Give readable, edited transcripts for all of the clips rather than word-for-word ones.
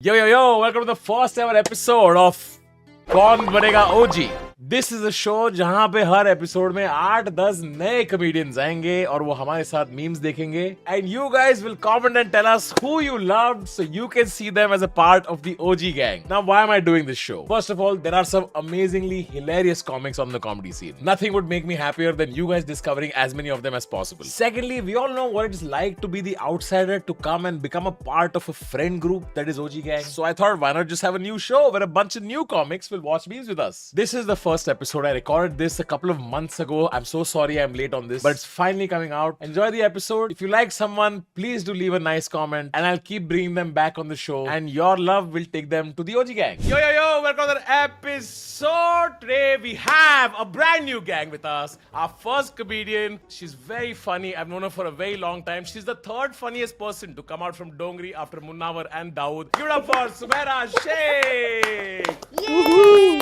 Yo, welcome to the first ever episode of कौन बनेगा ओजी। This is a show जहां पे हर एपिसोड में 8-10 नए कॉमेडियंस आएंगे और वो हमारे साथ मीम्स देखेंगे and you guys will comment and tell us who you loved so you can see them as a part of the OG gang. Now why am I doing this show? First of all, there are some amazingly hilarious comics on the comedy scene. Nothing would make me happier than you guys discovering as many of them as possible. Secondly, we all know what it's like to be the outsider to come and become a part of a friend group that is OG Gang. So I thought, why not just have a new show where a bunch of new comics will watch memes with us. This is the first episode. I recorded this a couple of months ago. I'm so sorry I'm late on this, but it's finally coming out. Enjoy the episode. If you like someone, please do leave a nice comment and I'll keep bringing them back on the show and your love will take them to the OG Gang. Yo, welcome to the episode. Today we have a brand new gang with us. Our first comedian. She's very funny. I've known her for a very long time. She's the third funniest person to come out from Dongri after Munawar and Dawood. Give it up for Sumaira Sheikh. Yay!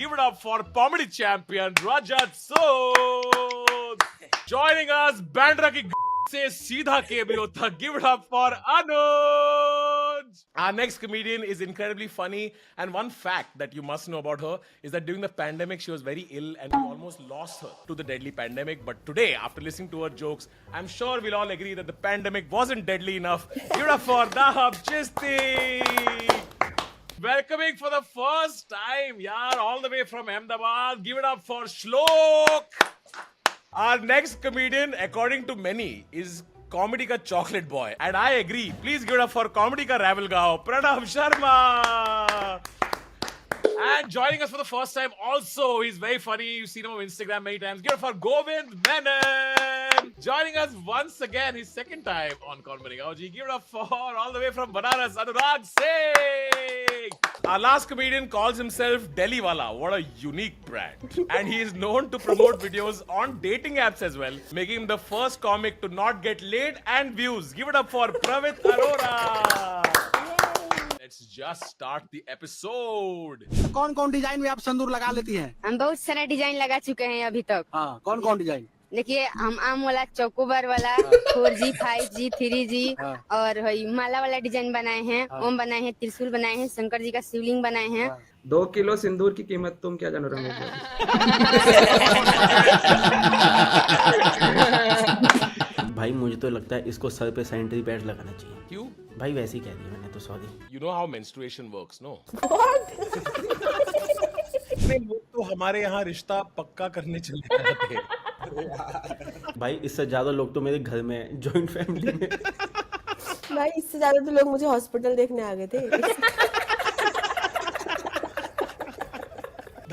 Give it up for comedy champion Rajat Sood. Joining us, Bandra की से सीधा केबीओ तक. Give it up for Anuj. Our next comedian is incredibly funny, and one fact that you must know about her is that during the pandemic she was very ill and we almost lost her to the deadly pandemic. But today, after listening to her jokes, I'm sure we'll all agree that the pandemic wasn't deadly enough. Give it up for Dahab Chisti. Welcoming for the first time, yaar, all the way from Ahmedabad. Give it up for Shlok. Our next comedian, according to many, is comedy ka chocolate boy, and I agree. Please give it up for comedy ka rival gao, Pranav Sharma. And joining us for the first time, also, he's very funny. You've seen him on Instagram many times. Give it up for Govind Menon. Joining us once again, his second time on Kaun Banega OG. Give it up for all the way from Banaras, Anurag Singh. Our last comedian calls himself Delhi Wala. What a unique brand. And he is known to promote videos on dating apps as well, making him the first comic to not get laid and views. Give it up for Pravit Arora. Let's just start the episode. कौन कौन design में आप संदूर लगा लेती हैं? हम बहुत सारा डिजाइन लगा चुके हैं अभी तक. हाँ, कौन कौन डिजाइन? देखिए, हम आम वाला, चौकोबार वाला, 4G, 5G, 3G और माला वाला डिजाइन बनाए हैं. ओम बनाए हैं, त्रिशूल बनाए हैं, शंकर जी का शिवलिंग बनाए हैं. 2 किलो सिंदूर की कीमत तुम क्या जानो रहे हो? भाई मुझे तो लगता है इसको सर पे सैनिटरी पैड लगाना चाहिए. क्यों? भाई वैसे ही कह दिया मैंने तो, sorry. You know how menstruation works, no? नहीं, वो तो हमारे यहाँ रिश्ता पक्का करने चले गए थे. भाई इससे ज्यादा लोग तो मेरे घर में हैं, जॉइंट फैमिली में. भाई इससे ज्यादा तो लोग मुझे हॉस्पिटल देखने आ गए थे.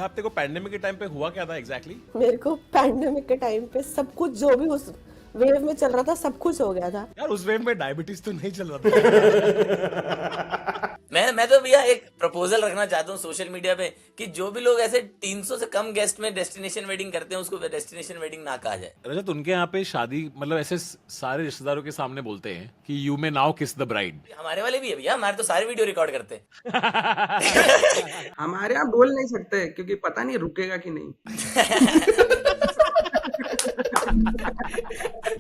आपते को पैंडेमिक के टाइम पे हुआ क्या था एग्जैक्टली? मेरे को पैंडेमिक के टाइम पे सब कुछ जो भी उस वेव में चल रहा था सब कुछ हो गया था. यार उस वेव में डायबिटीज तो नहीं चल रहा था. मैं तो भैया एक प्रपोजल रखना चाहता हूँ सोशल मीडिया पे कि जो भी लोग ऐसे 300 से कम गेस्ट में डेस्टिनेशन वेडिंग करते हैं उसको डेस्टिनेशन वेडिंग ना कहा जाए. रजत, उनके यहाँ पे शादी मतलब ऐसे सारे रिश्तेदारों के सामने बोलते हैं कि यू मे नाउ किस द ब्राइड. हमारे वाले भी है भैया, हमारे तो सारे वीडियो रिकॉर्ड करते हैं. हमारे यहाँ बोल नहीं सकते क्योंकि पता नहीं रुकेगा कि नहीं.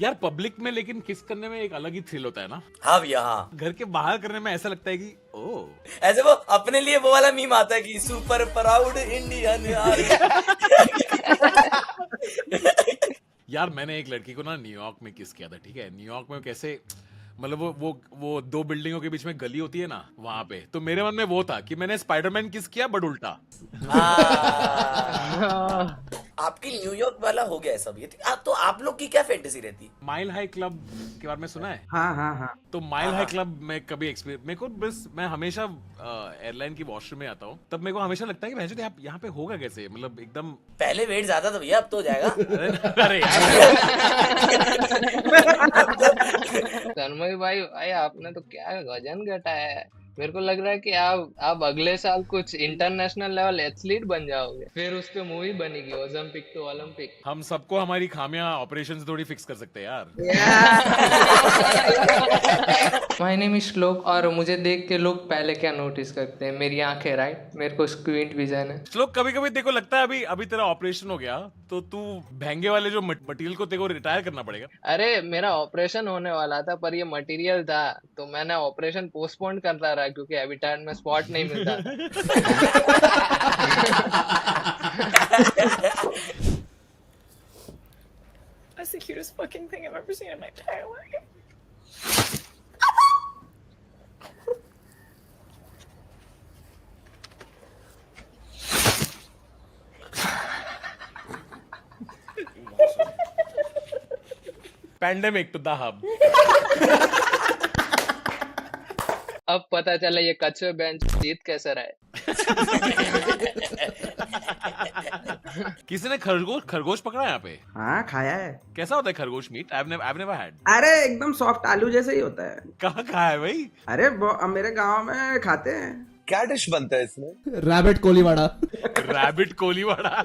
यार पब्लिक में लेकिन किस करने में एक अलग ही थ्रिल होता है ना. हाँ भैया, हाँ. घर के बाहर करने में ऐसा लगता है कि ओ ऐसे वो अपने लिए वो वाला मीम आता है कि सुपर प्राउड इंडियन. यार मैंने एक लड़की को ना न्यूयॉर्क में किस किया था. ठीक है, न्यूयॉर्क में कैसे मतलब वो 2 बिल्डिंगों के बीच में गली होती है ना, वहां पे. तो मेरे मन में वो था कि मैंने स्पाइडरमैन किस किया बट उल्टा. आपकी न्यूयॉर्क वाला हो गया है सब. ये तो आप लोग की क्या फैंटेसी रहती है? माइल हाई क्लब के बारे में सुना है? हाँ हाँ हाँ. तो माइल हाई क्लब में कभी एक्सपीरियंस मेरे को, बस मैं हमेशा एयरलाइन की वॉशरूम में आता हूँ, तब मेरे को हमेशा लगता है कि भैंचोद आप यहाँ पे होगा कैसे, मतलब एकदम. पहले वेट ज्यादा था भैया, अब तो हो जाएगा. अरे तन्मय भाई आपने तो क्या वजन घटाया है. मेरे को लग रहा है कि आप अगले साल कुछ इंटरनेशनल लेवल एथलीट बन जाओगे. फिर उस पे मूवी बनेगी, ओलंपिक तो ओलंपिक. हम सबको हमारी खामियां ऑपरेशन थोड़ी फिक्स कर सकते हैं यार. माय नेम इज श्लोक और मुझे देख के लोग पहले क्या नोटिस करते हैं, मेरी आंखें, राइट. मेरे को स्क्वींट विजन है. श्लोक, कभी कभी देखो लगता है अभी तेरा ऑपरेशन हो गया तो तू महंगे वाले जो मटेरियल को तेरे को रिटायर करना पड़ेगा. अरे मेरा ऑपरेशन होने वाला था पर ये मटेरियल था तो मैंने ऑपरेशन पोस्टपोन करता रहा क्योंकि हैबिटेट में स्पॉट नहीं मिलता था। That's the cutest fucking thing I've ever seen in my entire life. Pandemic to the hub. अब पता चला ये कच्चे बेंच जीत कैसे रहे। किसी ने खरगोश पकड़ा यहाँ पे? हाँ खाया है। कैसा होता है खरगोश मीट? I've never had. अरे एकदम सॉफ्ट आलू जैसे ही होता है। कहाँ खाया है भाई? अरे मेरे गांव में खाते हैं। क्या डिश बनता है इसमें? Rabbit Koliwada. Rabbit Koliwada.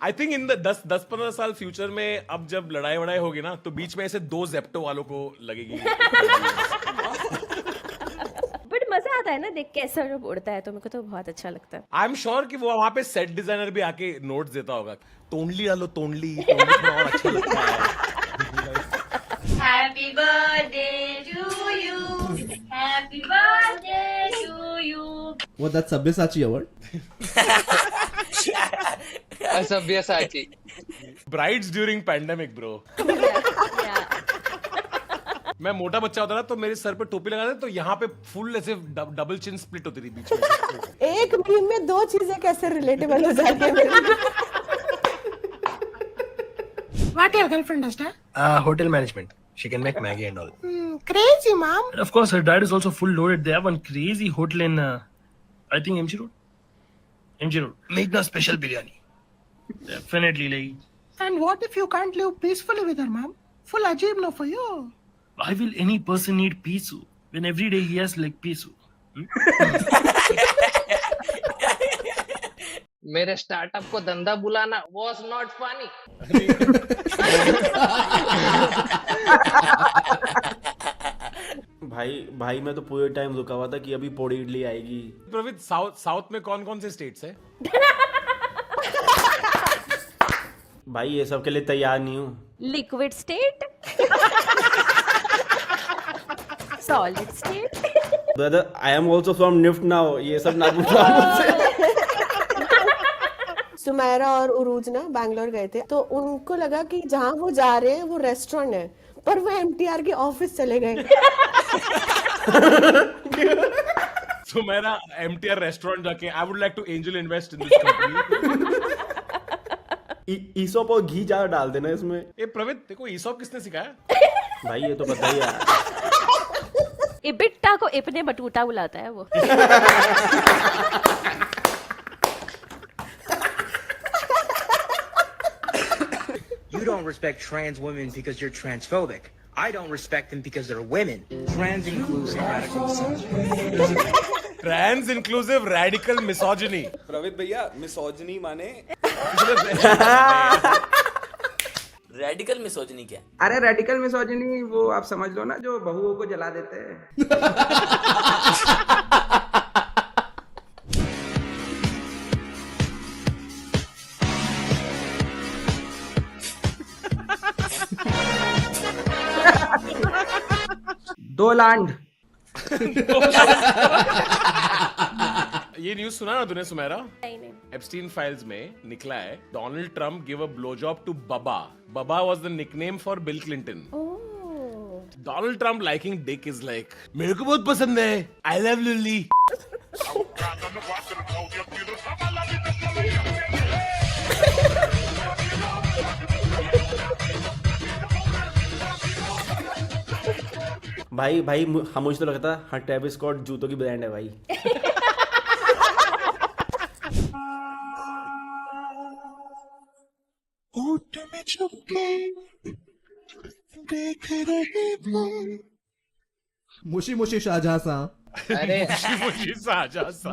I think in the 10-15 साल फ्यूचर में अब जब लड़ाई वड़ाई होगी ना तो बीच में ऐसे 2 जेप्टो वालों को लगेगी। बट मजा आता है ना देख के, ऐसा जब उड़ता है तो मेरे को तो बहुत अच्छा लगता है। आई एम श्योर कि वो वहां पे सेट डिजाइनर भी आके नोट्स देता होगा, तोंडली डालो तोंडली थोड़ा और अच्छा लगता है। Happy birthday to you. Happy birthday to you. What, that's Sabyasachi award? असभ्यसाची। Brides during pandemic bro. मैं मोटा बच्चा होता ना तो मेरे सर पे टोपी लगा दे तो यहाँ पे फुल ऐसे डबल चिन स्प्लिट होती थी बीच में। एक मीम में 2 चीजें कैसे रिलेटेबल हो जाती है मेरी। What your girlfriend does, huh? Hotel management. She can make Maggie and all. Crazy, mom. And of course, her dad is also full loaded. They have one crazy hotel in, I think MG Road. MG Road. Make the special biryani. Definitely, like. And what if you can't live peacefully with her, mom? Full ajeeb no for you. Why will any person need pisu when every day he has like pisu? मेरे startup को धंधा बुलाना was not funny। भाई मैं तो पूरे time रुका हुआ था कि अभी पोड़ी इडली आएगी। प्रवीत, साउथ में कौन से स्टेट्स है? भाई ये सब के लिए तैयार नहीं हूँ। Liquid state, solid state. Brother I am also from NIFT now, ये सब ना पूछो मुझसे। सुमैरा और उरूज ना बैंगलोर गए थे तो उनको लगा कि जहाँ वो जा रहे हैं वो रेस्टोरेंट है, पर वो एमटीआर के ऑफिस चले गए। So मेरा MTR रेस्टोरेंट जाके I would like to angel invest in this company. ईसोप और घी ज्यादा डाल देना इसमें। ए प्रवीत, देखो ईसोप किसने सिखाया? भाई ये तो पता ही है। इबिट्टा को इपने बटूटा बुलाता है वो। You don't respect trans women because you're transphobic. I don't respect them because they're women. Trans inclusive radical misogyny. Trans inclusive radical misogyny. Praveet भैया, मिसोजिनी माने रेडिकल मिसोजिनी क्या? अरे रेडिकल मिसोजिनी वो आप समझ लो ना, जो बहुओं को जला देते हैं। दो लांड। ये न्यूज़ सुना ना तूने सुमेरा? नहीं। एप्स्टीन फाइल्स में निकला है Donald Trump give a blow job to Bubba. Bubba was the nickname for Bill Clinton. Donald Trump liking dick is like, मेरे को बहुत पसंद है, आई लव लिली। भाई हम मुझे तो लगता है हाँ ट्रेविस स्कॉट जूतों की ब्रांड है भाई। मुशी मुशी शाहजहां सा। अरे मुझे साजा सा।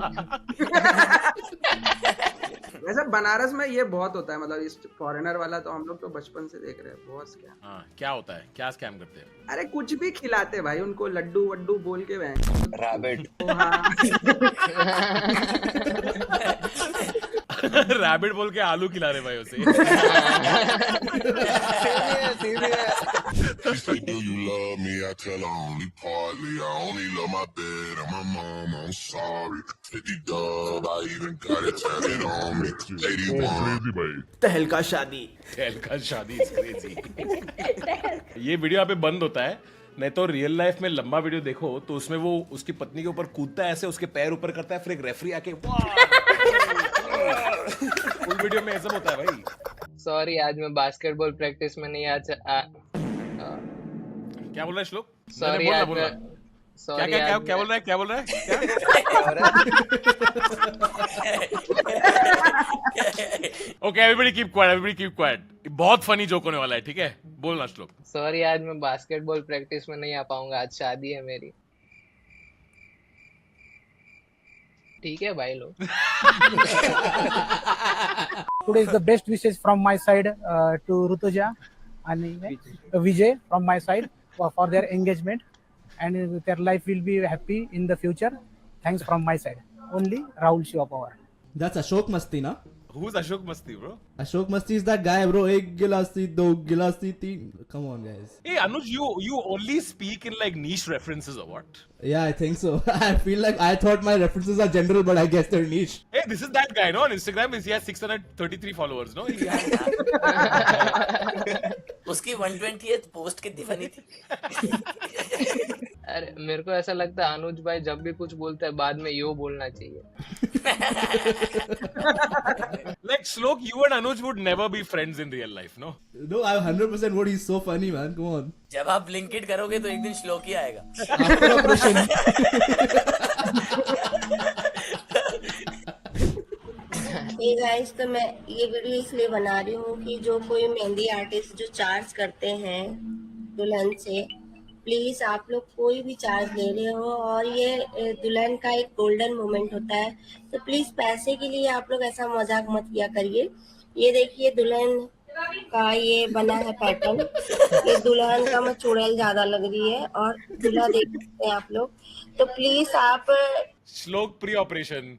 वैसे बनारस में ये बहुत होता है, मतलब इस फॉरेनर वाला तो हम लोग तो बचपन से देख रहे हैं। बहुत स्कैम। हाँ, क्या होता है? क्या स्कैम करते हैं? अरे कुछ भी खिलाते भाई उनको, लड्डू वड्डू बोल के वह रैबिट। रैबिट बोल के आलू खिला रहे भाई उसे। तहलका शादी। तहलका शादी is crazy। ये वीडियो यहाँ पे बंद होता है, नहीं तो रियल लाइफ में लंबा वीडियो देखो तो उसमें वो उसकी पत्नी के ऊपर कूदता है ऐसे, उसके पैर ऊपर करता है, फिर एक रेफरी आके फुल वीडियो में ऐसा होता है भाई। सॉरी आज मैं बास्केटबॉल प्रैक्टिस में नहीं क्या बोल रहा है श्लोक? सॉरी आज मैं क्या बोल रहा है ओके एवरीबॉडी कीप क्वाइट। बहुत फनी जोक होने वाला है, ठीक है? बोलना श्लोक। सॉरी आज मैं बास्केटबॉल प्रैक्टिस में नहीं आ पाऊंगा, आज शादी है मेरी। ठीक है भाई लोग। Today is the best wishes from my side to Rutuja and Vijay from my side for their engagement, and their life will be happy in the future. Thanks from my side. Only Rahul Shivapower. That's Ashok Masti, na? Who's Ashok Masti, bro? Ashok Masti is that guy, bro. Ek gilasi, do gilasi, teen. Come on, guys. Hey Anuj, you only speak in like niche references or what? Yeah, I think so. I feel like I thought my references are general, but I guess they're niche. Hey, this is that guy, no? On Instagram, he has 633 followers, no? उसकी 120th post कितनी funny थी। अरे मेरे को ऐसा लगता है अनुज भाई जब भी कुछ बोलते हैं बाद में यो बोलना चाहिए। Like Shlok, you and Anuj would never be friends in real life, no? No, I 100% would. He's so funny, man. Come on. जब आप लिंकेड करोगे तो एक दिन श्लोक ही आएगा। After operation. हे गाइस, तो मैं ये वीडियो इसलिए बना रही हूँ कि जो कोई मेहंदी आर्टिस्ट जो चार्ज करते हैं दुल्हन से, प्लीज आप लोग कोई भी चार्ज ले रहे हो और ये दुल्हन का एक गोल्डन मोमेंट होता है, तो प्लीज पैसे के लिए आप लोग ऐसा मजाक मत किया करिए। ये देखिए दुल्हन का ये बना है पैटर्न, ये दुल्हन का मैं चुड़ैल ज्यादा लग रही है और दूल्हा देख सकते हैं आप लोग, तो प्लीज आप श्लोक प्री ऑपरेशन।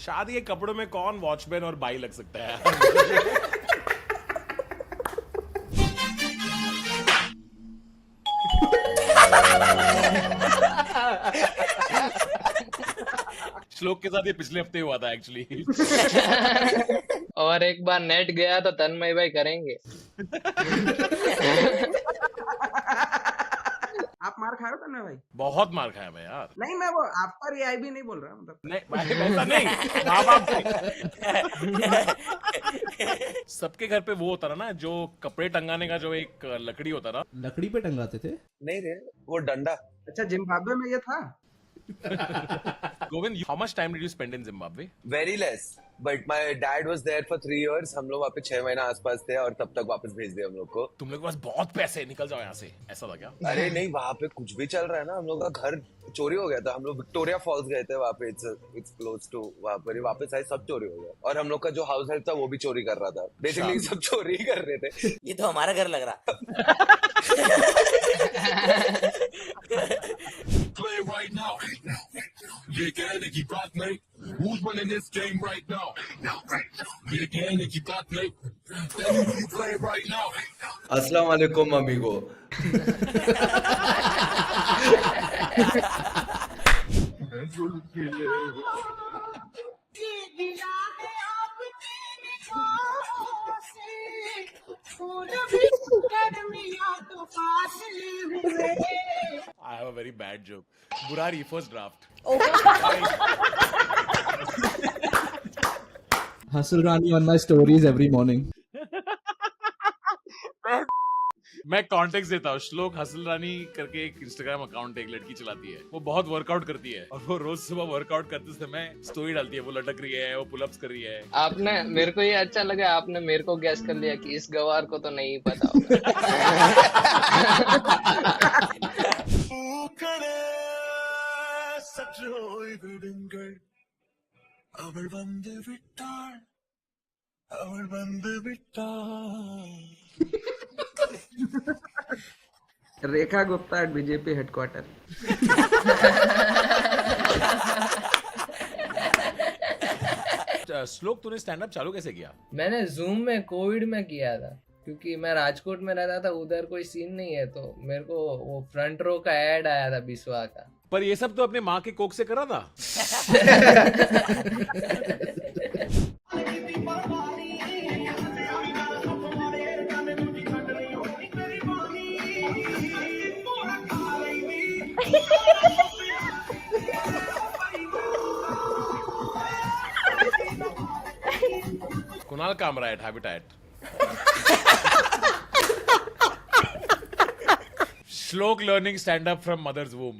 शादी के कपड़ों में कौन वॉचमैन और बाई लग सकता है? श्लोक के साथ ये पिछले हफ्ते हुआ था एक्चुअली। और एक बार नेट गया तो तन्मय भाई करेंगे। आप मार खाए हो तन्मय भाई? बहुत मार खाया मैं यार। नहीं, मैं वो आपका रियाई भी नहीं बोल रहा, मतलब नहीं ऐसा नहीं, माँ बाप सबके घर पे वो होता था ना, जो कपड़े टंगाने का जो एक लकड़ी होता था। लकड़ी पे टंगाते थे? नहीं रे, वो डंडा। अच्छा, जिम्बाब्वे में ये था। Govind, how much time did you spend in Zimbabwe? Very less, but my dad was there for 3 years. हम लोग वहाँ पे 6 महीना आसपास थे और तब तक वापस भेज दिया हम लोग को। तुम लोग के पास बहुत पैसे, निकल जाओ यहाँ से, ऐसा था क्या? अरे नहीं, वहाँ पे कुछ भी चल रहा है ना। हम लोग का घर चोरी हो गया था, हम लोग विक्टोरिया फॉल्स गए थे, वहाँ पे इट्स क्लोज टू, वहाँ पर वापस आए सब चोरी हो गया। और हम लोग का जो हाउस हेल्प था वो भी चोरी कर रहा था, बेसिकली सब चोरी ही कर रहे थे। ये तो हमारा घर लग रहा। Play right now. ये कहने की बात नहीं, who's winning this game right now? ये कहने की बात नहीं, you play right now. अस्सलाम वालेकुम amigo. I have a very bad joke. Burari, first draft. Hustle Rani on my stories every morning. मैं कॉन्टेक्स्ट देता हूँ। श्लोक हसल रानी करके एक इंस्टाग्राम अकाउंट एक लड़की चलाती है, वो बहुत वर्कआउट करती है और वो रोज सुबह वर्कआउट करते समय स्टोरी डालती है, वो लटक रही है, वो पुलअप्स कर रही है। आपने, मेरे को ये अच्छा लगा, आपने मेरे को गैस कर लिया कि इस गवार को तो नहीं पता होगा। Rekha Gupta at BJP headquarter। श्लोक तूने स्टैंड अप चालू कैसे किया? मैंने जूम में कोविड में किया था, क्योंकि मैं राजकोट में रहता था, उधर कोई सीन नहीं है, तो मेरे को वो फ्रंट रो का ऐड आया था बिस्वा का। पर ये सब तो अपने माँ के कोक से करा था। Kunal Kamra, Habitat. Shlok learning stand up from mothers womb.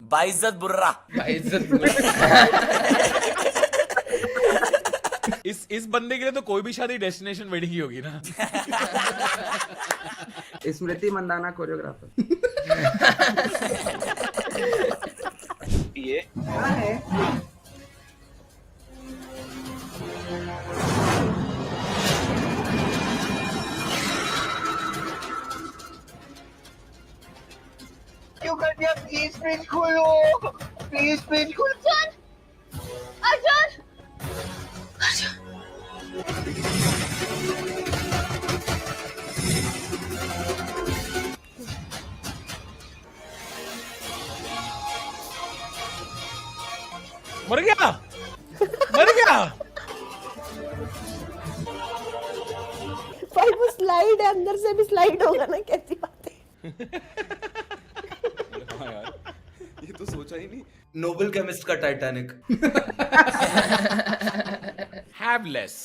बाइज्जत बुर्रा। इस बंदे के लिए तो कोई भी शादी डेस्टिनेशन वेडिंग ही होगी ना। स्मृति मंदाना कोरियोग्राफर। ये क्यों कर दिया? प्लीज पेज खोलो, प्लीज पेज खोलो। अर्जुन, मर गया, मर गया। भाई वो स्लाइड है, अंदर से भी स्लाइड होगा ना, कैसी बात है। हाँ यार, ये तो सोचा ही नहीं। नोबेल केमिस्ट का Titanic. Have less.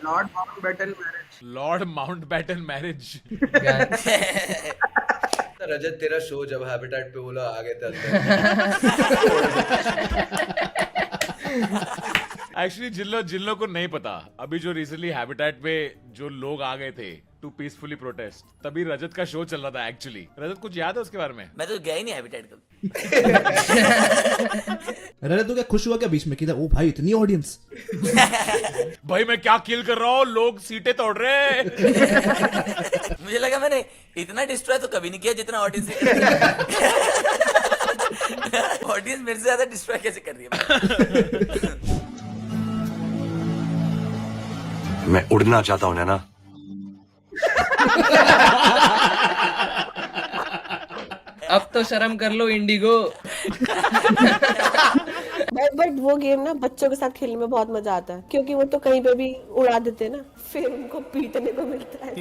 Lord Mountbatten marriage. Lord Mountbatten marriage. Rajat तेरा शो जब हैबिटेट पे बोला आगे तक। एक्चुअली जिन लोगों को नहीं पता, अभी जो रिसेंटली हैबिटेट पे जो लोग आ गए थे टू पीसफुली प्रोटेस्ट, तभी रजत का शो चल रहा था। एक्चुअली रजत कुछ याद है उसके बारे में? मैं तो गया ही नहीं हैबिटेट कभी। रजत तो क्या खुश हुआ क्या बीच में कि ओ भाई इतनी ऑडियंस? भाई मैं क्या किल कर रहा हूँ, लोग सीटें तोड़ रहे हैं। मुझे लगा मैंने इतना डिस्ट्रॉय तो कभी नहीं किया जितना ऑडियंस। ऑडियंस मेरे से ज्यादा डिस्ट्रॉय कैसे कर रही है? मैं उड़ना चाहता हूँ ना। अब तो शर्म कर लो इंडिगो। बट वो गेम ना बच्चों के साथ खेलने में बहुत मजा आता है, क्योंकि वो तो कहीं पे भी उड़ा देते हैं ना, फिर उनको पीटने को मिलता है।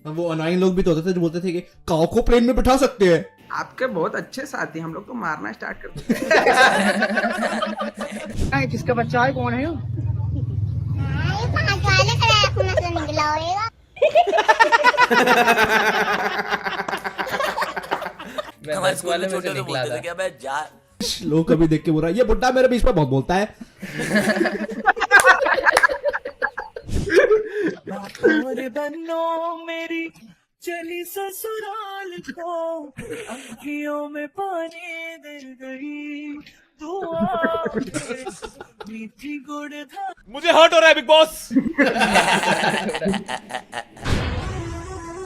वो अनाइन लोग भी तो होते थे जो बोलते थे कि काऊ को प्लेन में बिठा सकते हैं। आपके बहुत अच्छे साथी, हम लोग तो मारना स्टार्ट कर देते। किसका बच्चा है, कौन है? हमारे स्कूल में छोटे तो बोलते थे क्या भाई जा। लोग कभी देख के बोल रहा है ये बुड्ढा मेरे बीच में बहुत बोलता है। बनो मेरी चली ससुराल को, आँखियों में पानी दे गई, मीठी गुड़ था। मुझे हर्ट हो रहा है बिग बॉस।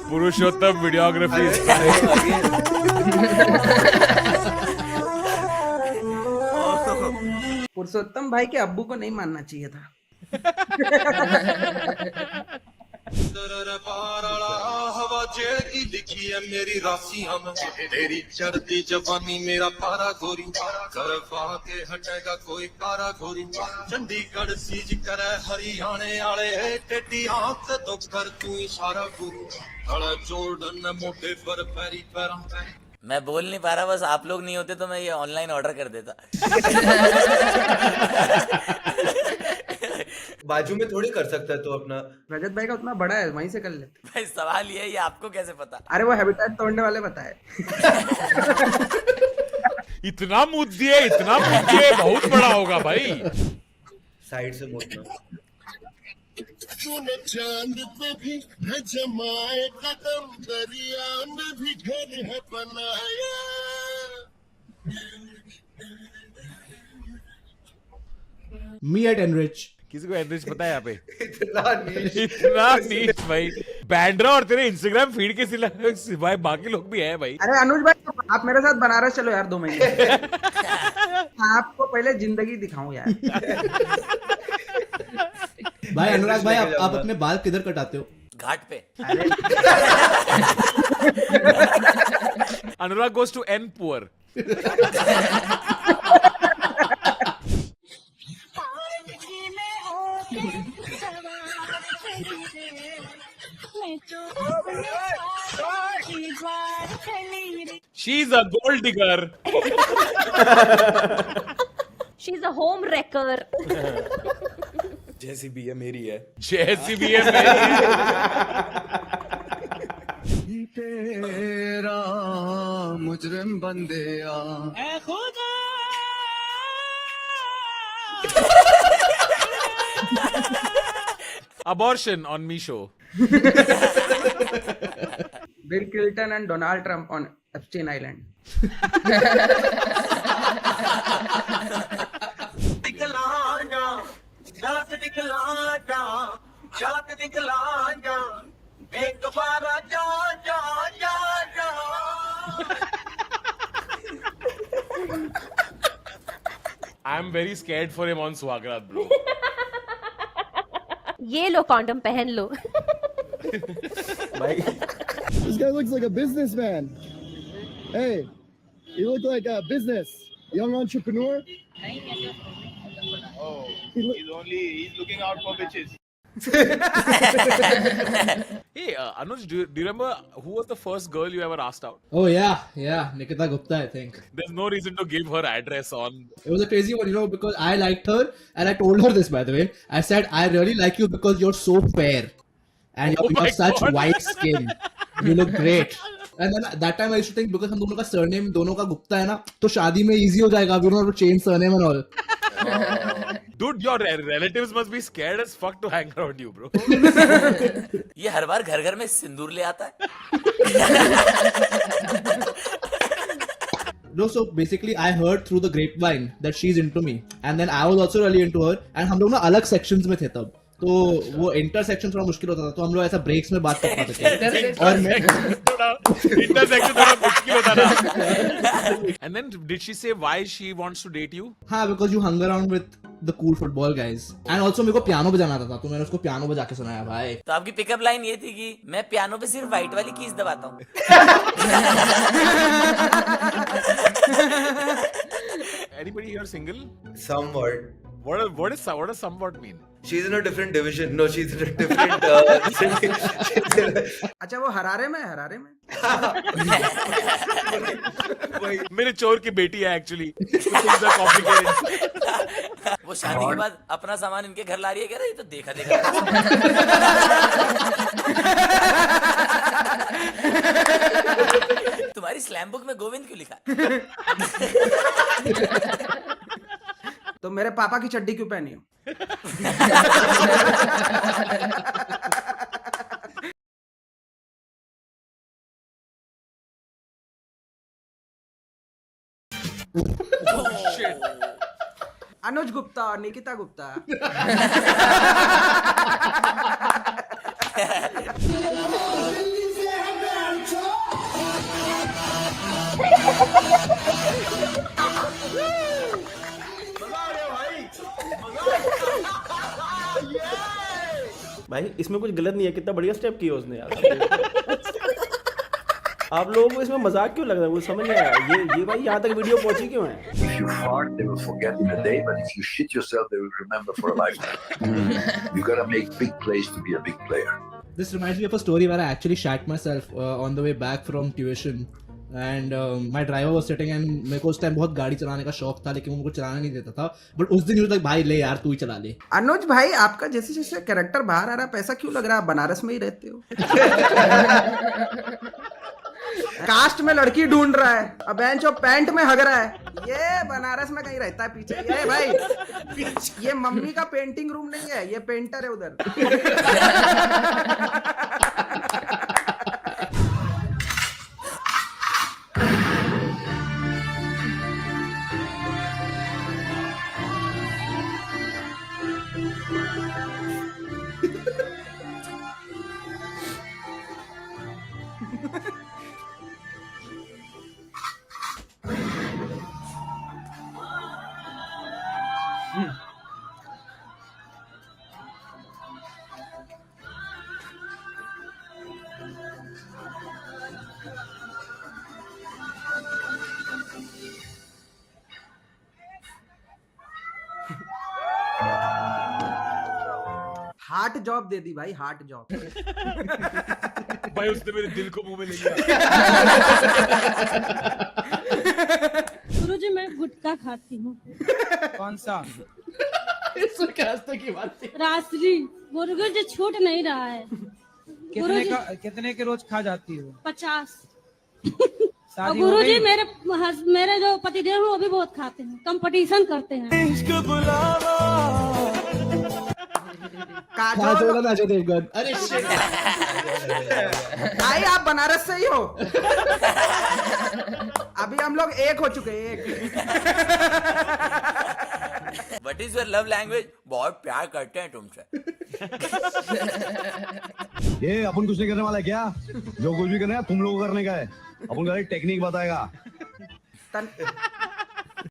पुरुषोत्तम वीडियोग्राफी। पुरुषोत्तम भाई के अब्बू को नहीं मानना चाहिए था। हवा जेड़ की लिखी है मेरी राशियां में, तेरी चढ़ती जवानी मेरा पारा गोरी, करवा के हटेगा कोई कारा गोरी, चंडीगढ़ सीज करे हरियाणे आले, टेडी आंख तो कर तू इशारा गुरु, खड़ा जोड़न मोटे पर पैरी पैरा। मैं बोल नहीं पा रहा, बस आप लोग नहीं होते तो मैं ये ऑनलाइन ऑर्डर कर देता। बाजू में थोड़ी कर सकता है तो अपना। रजत भाई का उतना बड़ा है, वहीं से कर लेते। भाई सवाल ये है, ये आपको कैसे पता? अरे वो हैबिटेट तोड़ने वाले बताए। इतना मुद्दे, इतना मुद्दे, बहुत बड़ा होगा भाई। साइड से मुड़ना। सुन चांद पे भी है जमाए कदम, दरिया में भी घर है बनाया। Me at Enrich. किसी को एनरिच पता है यहाँ पे? इतना नीच भाई। बैंड्रा और तेरे इंस्टाग्राम फीड के सिवाय बाकी लोग भी हैं भाई। अरे अनुज भाई, आप मेरे साथ बनारस चलो यार 2 महीने। आपको पहले जिंदगी दिखाऊं यार। भाई अनुराग भाई, आप अपने बाल किधर कटाते हो? घाट पे। अनुराग goes to N poor. She's a gold digger. She's a home wrecker. जैसी भी है मेरी है। जैसी भी है मेरी है। तेरा मुजरिम बंदेया ऐ खुदा। Abortion on Misho. Bill Clinton and Donald Trump on Epstein Island. I'm very scared for him on Swagrat, bro. ये लो कॉन्डम पहन लो। भाई This guy looks like a businessman. Hey, you look like a business young entrepreneur. Oh, he's looking out for bitches. Hey, Anuj, do you remember who was the first girl you ever asked out? Oh yeah, Nikita Gupta, I think. There's no reason to give her address on. It was a crazy one, because I liked her, and I told her this, by the way. I said, I really like you because you're so fair, and you have such white skin. You look great. And then that time I used to think, because हम दोनों का surname दोनों का गुप्ता है ना, तो शादी में easy हो जाएगा. We don't have to change surname and all. Dude, your relatives must be scared as fuck to hang around you, bro. ये हर बार घर घर में सिंदूर ले आता है। No, so basically I heard through the grapevine that she's into me, and then I was also really into her, and हम लोग ना अलग sections में थे तब, तो वो intersection थोड़ा मुश्किल होता था, तो हम लोग ऐसा breaks में बात कर पाते थे, और मैं intersection थोड़ा मुश्किल होता था। And then did she say why she wants to date you? हाँ, because you hung around with the cool football guys, and also मेरे को पियानो बजाना आता था, तो मैंने उसको पियानो बजा के सुनाया भाई। तो आपकी पिकअप लाइन ये थी कि मैं पियानो पे सिर्फ व्हाइट वाली कीज दबाता हूँ। Anybody here single? Somewhat. What does somewhat mean? She's in a different division. No, she's in a different. अच्छा, वो हरारे में है, हरारे में। मेरे चोर की बेटी है एक्चुअली। वो शादी के बाद अपना सामान इनके घर ला रही है, कह रहा है ये तो देखा देखा। तुम्हारी स्लैम बुक में गोविंद क्यों लिखा? तो मेरे पापा की चड्डी क्यों पहनी हो? अनुज गुप्ता और निकिता गुप्ता। भाई इसमें कुछ गलत नहीं है, कितना बढ़िया स्टेप किया उसने यार। आप लोगों को इसमें मजाक क्यों लग रहा है, वो समझ नहीं आया। ये भाई यहाँ तक वीडियो पहुंची क्यों है? If you fart, they will forget in a day, but if you shit yourself, they will remember for a lifetime. You gotta make big plays to be a big player. This reminds me of a story where I actually shat myself on the way back from tuition, and my driver was sitting, and मेरे को उस time बहुत गाड़ी चलाने का शौक था, लेकिन उनको चलाना नहीं देता था, बट उस दिन ही लाइक भाई ले यार तू ही चला ले। अनुज भाई, आपका जैसे जैसे कैरेक्टर बाहर आ रहा है, पैसा क्यों लग रहा है? आप बनारस में ही रहते हो। कास्ट में लड़की ढूंढ रहा है, अब बेंच और पैंट में हग रहा है। ये बनारस में कहीं रहता है पीछे। ये भाई ये मम्मी का पेंटिंग रूम नहीं है, ये पेंटर है उधर। हार्ट जॉब दे दी भाई, हार्ट जॉब। भाई उसने मेरे दिल को मुंह में ले लिया। गुरुजी मैं गुटखा खाती हूँ। कौन सा? की बात थी। रासली गुरुजी छूट नहीं रहा है। कितने के रोज खा जाती हो? 50। शादी हो गुरुजी गई? मेरे जो पतिदेव हैं वो भी बहुत खाते हैं, कंपटीशन करते हैं। काजोल अजय देवगन। अरे भाई आप बनारस से ही हो? अभी हम लोग एक हो चुके हैं, एक। What is your love language? बहुत प्यार करते हैं तुमसे। ये अपन कुछ नहीं करने वाला है क्या? जो कुछ भी करना है तुम लोगों को करने का है। अपन का टेक्निक बताएगा।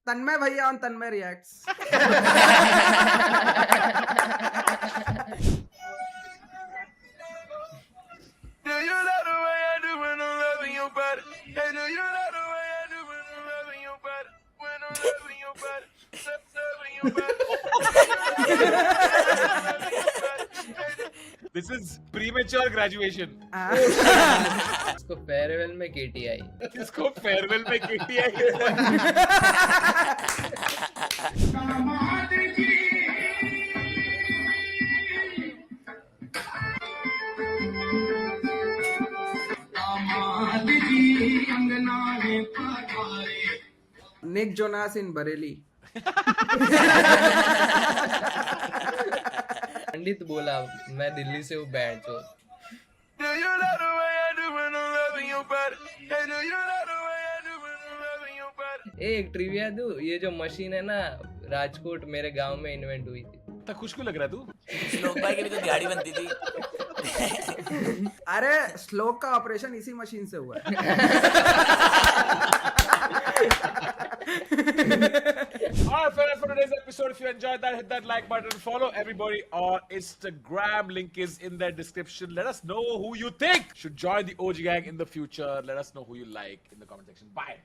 तन्मय भैया और Tanmay reacts. This is premature graduation. इसको फेयरवेल में KTI। इसको फेयरवेल में KTI। Nick Jonas in Bareilly. पंडित बोला मैं दिल्ली से हूँ, बैंड चो। एक ट्रिविया दूं, ये जो मशीन है ना राजकोट मेरे गांव में इन्वेंट हुई थी। तो खुश क्यों लग रहा है तू? श्लोक भाई के लिए तो गाड़ी बनती थी। अरे श्लोक का ऑपरेशन इसी मशीन से हुआ है। Alright, friends, for today's episode, if you enjoyed that, hit that like button, follow everybody on Instagram, link is in the description. Let us know who you think should join the OG gang in the future. Let us know who you like in the comment section. Bye.